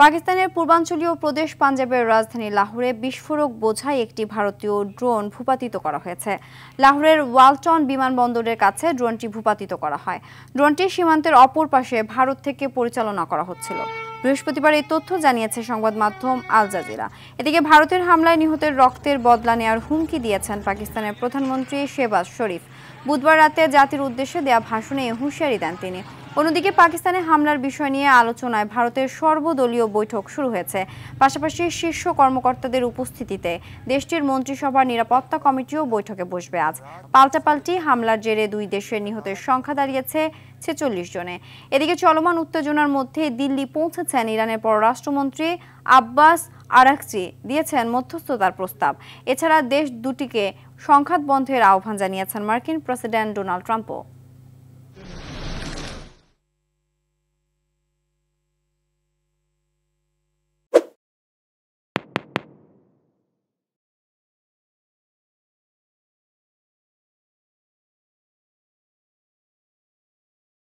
পাকিস্তানের পূর্বাঞ্চলীয় প্রদেশ পাঞ্জাবের রাজধানী লাহোরে বিস্ফোরক বোঝাই একটি ভারতীয় ড্রোন ভূপাতিত করা হয়েছে। লাহোরের ওয়ালটন বিমানবন্দরের কাছে ড্রোনটি ভূপাতিত করা হয়। ড্রোনটি সীমান্তের অপর পাশে ভারত থেকে পরিচালনা করা হচ্ছিল। বৃহস্পতিবার এই তথ্য জানিয়েছে সংবাদ মাধ্যম আল জাজিরা। এদিকে ভারতের হামলায় নিহতের রক্তের বদলা নেওয়ার হুমকি দিয়েছেন পাকিস্তানের প্রধানমন্ত্রী শেহবাজ শরীফ। বুধবার রাতে জাতির উদ্দেশ্যে দেয়া ভাষণে হুঁশিয়ারি দেন তিনি। অন্যদিকে পাকিস্তানে হামলার বিষয় নিয়ে আলোচনায় ভারতের সর্বদলীয় বৈঠক শুরু হয়েছে। পাশাপাশি শীর্ষ কর্মকর্তাদের উপস্থিতিতে দেশটির মন্ত্রিসভার নিরাপত্তা কমিটিও বৈঠকে বসবে আজ। পাল্টাপাল্টি হামলার জেরে দুই দেশের নিহতের সংখ্যা দাঁড়িয়েছে 46 জনে। এদিকে চলমান উত্তেজনার মধ্যে দিল্লি পৌঁছেছেন ইরানের পররাষ্ট্রমন্ত্রী আব্বাস আরাকচি, দিয়েছেন মধ্যস্থতার প্রস্তাব। এছাড়া দেশ দুটিকে সংঘাত বন্ধের আহ্বান জানিয়েছেন মার্কিন প্রেসিডেন্ট ডোনাল্ড ট্রাম্পও।